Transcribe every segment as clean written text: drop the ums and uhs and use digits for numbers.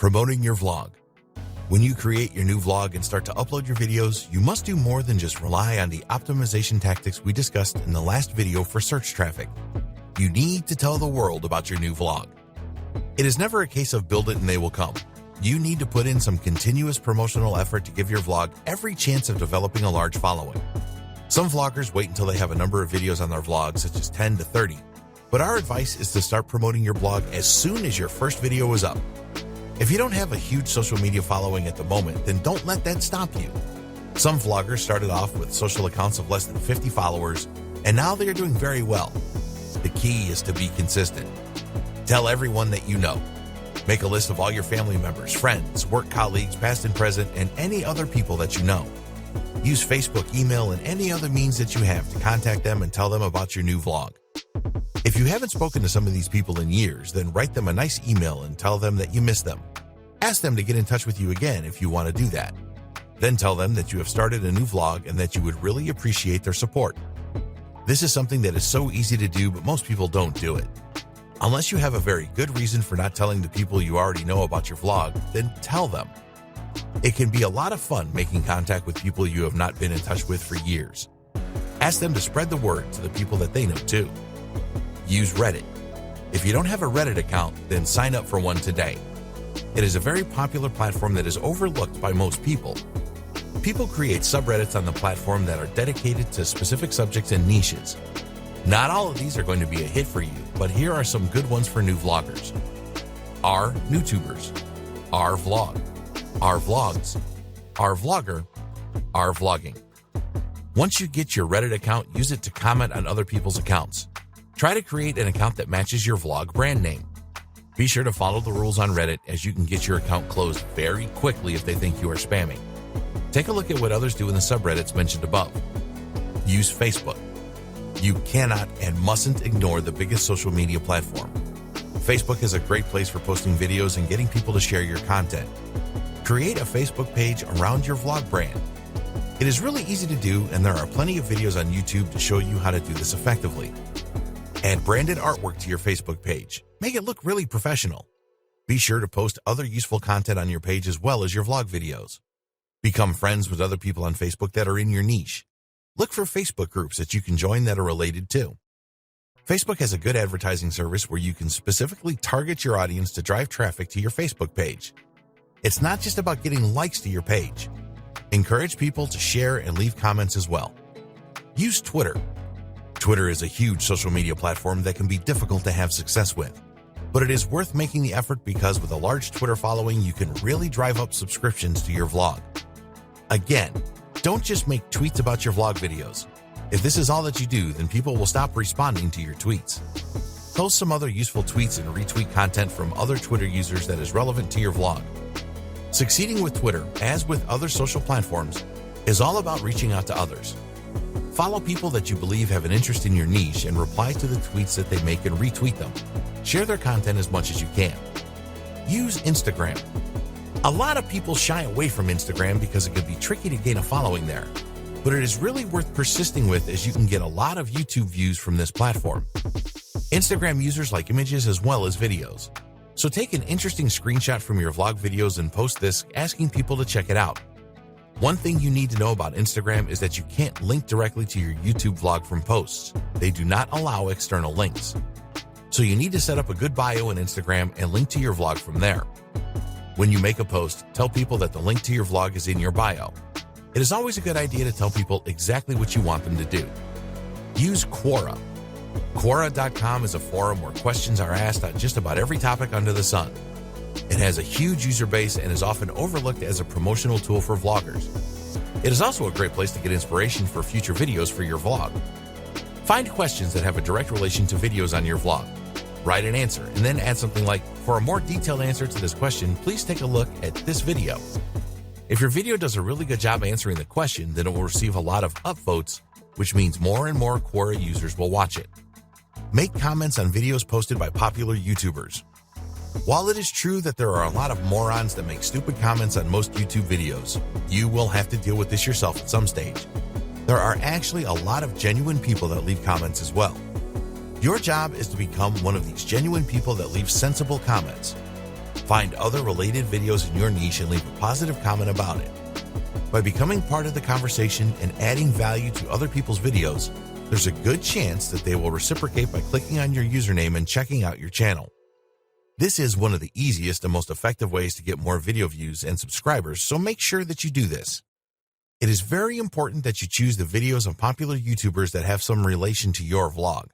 Promoting your vlog. When you create your new vlog and start to upload your videos, you must do more than just rely on the optimization tactics we discussed in the last video for search traffic. You need to tell the world about your new vlog. It is never a case of build it and they will come. You need to put in some continuous promotional effort to give your vlog every chance of developing a large following. Some vloggers wait until they have a number of videos on their vlog, such as 10 to 30, but our advice is to start promoting your blog as soon as your first video is up. If you don't have a huge social media following at the moment, then don't let that stop you. Some vloggers started off with social accounts of less than 50 followers, and now they are doing very well. The key is to be consistent. Tell everyone that you know. Make a list of all your family members, friends, work colleagues, past and present, and any other people that you know. Use Facebook, email, and any other means that you have to contact them and tell them about your new vlog. If you haven't spoken to some of these people in years, then write them a nice email and tell them that you miss them. Ask them to get in touch with you again if you want to do that. Then tell them that you have started a new vlog and that you would really appreciate their support. This is something that is so easy to do, but most people don't do it. Unless you have a very good reason for not telling the people you already know about your vlog, then tell them. It can be a lot of fun making contact with people you have not been in touch with for years. Ask them to spread the word to the people that they know too. Use Reddit. If you don't have a Reddit account, then sign up for one today. It is a very popular platform that is overlooked by most people. People create subreddits on the platform that are dedicated to specific subjects and niches. Not all of these are going to be a hit for you, but here are some good ones for new vloggers. R NewTubers, R Vlog, R Vlogs, R Vlogger, R Vlogging. Once you get your Reddit account, use it to comment on other people's accounts. Try to create an account that matches your vlog brand name. Be sure to follow the rules on Reddit, as you can get your account closed very quickly if they think you are spamming. Take a look at what others do in the subreddits mentioned above. Use Facebook. You cannot and mustn't ignore the biggest social media platform. Facebook is a great place for posting videos and getting people to share your content. Create a Facebook page around your vlog brand. It is really easy to do, and there are plenty of videos on YouTube to show you how to do this effectively. Add branded artwork to your Facebook page. Make it look really professional. Be sure to post other useful content on your page as well as your vlog videos. Become friends with other people on Facebook that are in your niche. Look for Facebook groups that you can join that are related to. Facebook has a good advertising service where you can specifically target your audience to drive traffic to your Facebook page. It's not just about getting likes to your page. Encourage people to share and leave comments as well. Use Twitter. Twitter is a huge social media platform that can be difficult to have success with. But it is worth making the effort because with a large Twitter following, you can really drive up subscriptions to your vlog. Again, don't just make tweets about your vlog videos. If this is all that you do, then people will stop responding to your tweets. Post some other useful tweets and retweet content from other Twitter users that is relevant to your vlog. Succeeding with Twitter, as with other social platforms, is all about reaching out to others. Follow people that you believe have an interest in your niche and reply to the tweets that they make and retweet them. Share their content as much as you can. Use Instagram. A lot of people shy away from Instagram because it can be tricky to gain a following there, but it is really worth persisting with, as you can get a lot of YouTube views from this platform. Instagram users like images as well as videos. So take an interesting screenshot from your vlog videos and post this, asking people to check it out. One thing you need to know about Instagram is that you can't link directly to your YouTube vlog from posts. They do not allow external links. So you need to set up a good bio in Instagram and link to your vlog from there. When you make a post, tell people that the link to your vlog is in your bio. It is always a good idea to tell people exactly what you want them to do. Use Quora. Quora.com is a forum where questions are asked on just about every topic under the sun. It has a huge user base and is often overlooked as a promotional tool for vloggers. It is also a great place to get inspiration for future videos for your vlog. Find questions that have a direct relation to videos on your vlog. Write an answer and then add something like, "For a more detailed answer to this question, please take a look at this video." If your video does a really good job answering the question, then it will receive a lot of upvotes, which means more and more Quora users will watch it. Make comments on videos posted by popular YouTubers. While it is true that there are a lot of morons that make stupid comments on most YouTube videos, you will have to deal with this yourself at some stage. There are actually a lot of genuine people that leave comments as well. Your job is to become one of these genuine people that leave sensible comments. Find other related videos in your niche and leave a positive comment about it. By becoming part of the conversation and adding value to other people's videos, there's a good chance that they will reciprocate by clicking on your username and checking out your channel. This is one of the easiest and most effective ways to get more video views and subscribers, so make sure that you do this. It is very important that you choose the videos of popular YouTubers that have some relation to your vlog.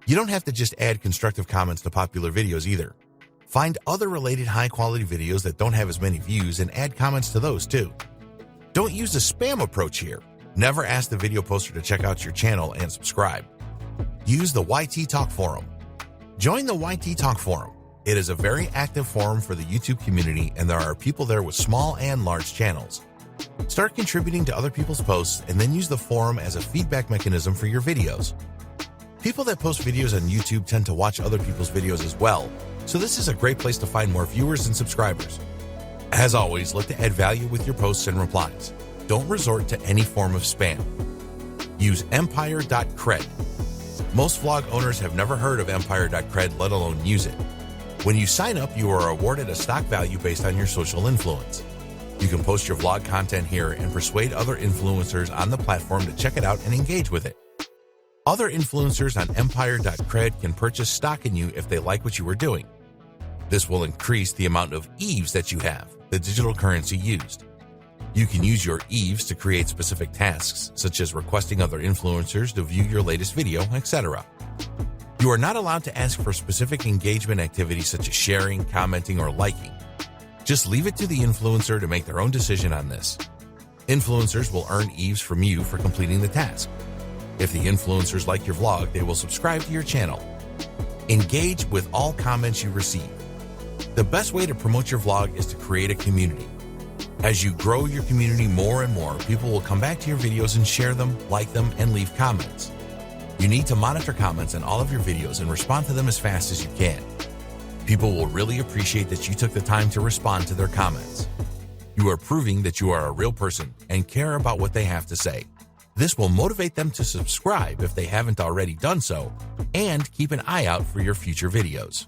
You don't have to just add constructive comments to popular videos either. Find other related high-quality videos that don't have as many views and add comments to those too. Don't use the spam approach here. Never ask the video poster to check out your channel and subscribe. Use the YT Talk Forum. Join the YT Talk Forum. It is a very active forum for the YouTube community, and there are people there with small and large channels. Start contributing to other people's posts and then use the forum as a feedback mechanism for your videos. People that post videos on YouTube tend to watch other people's videos as well, so this is a great place to find more viewers and subscribers. As always, look to add value with your posts and replies. Don't resort to any form of spam. Use empire.cred. Most vlog owners have never heard of empire.cred, let alone use it. When you sign up, you are awarded a stock value based on your social influence. You can post your vlog content here and persuade other influencers on the platform to check it out and engage with it. Other influencers on empire.cred can purchase stock in you if they like what you are doing. This will increase the amount of EVEs that you have, the digital currency used. You can use your EVEs to create specific tasks, such as requesting other influencers to view your latest video, etc. You are not allowed to ask for specific engagement activities such as sharing, commenting, or liking. Just leave it to the influencer to make their own decision on this. Influencers will earn EVEs from you for completing the task. If the influencers like your vlog, they will subscribe to your channel. Engage with all comments you receive. The best way to promote your vlog is to create a community. As you grow your community more and more, people will come back to your videos and share them, like them, and leave comments. You need to monitor comments on all of your videos and respond to them as fast as you can. People will really appreciate that you took the time to respond to their comments. You are proving that you are a real person and care about what they have to say. This will motivate them to subscribe if they haven't already done so, and keep an eye out for your future videos.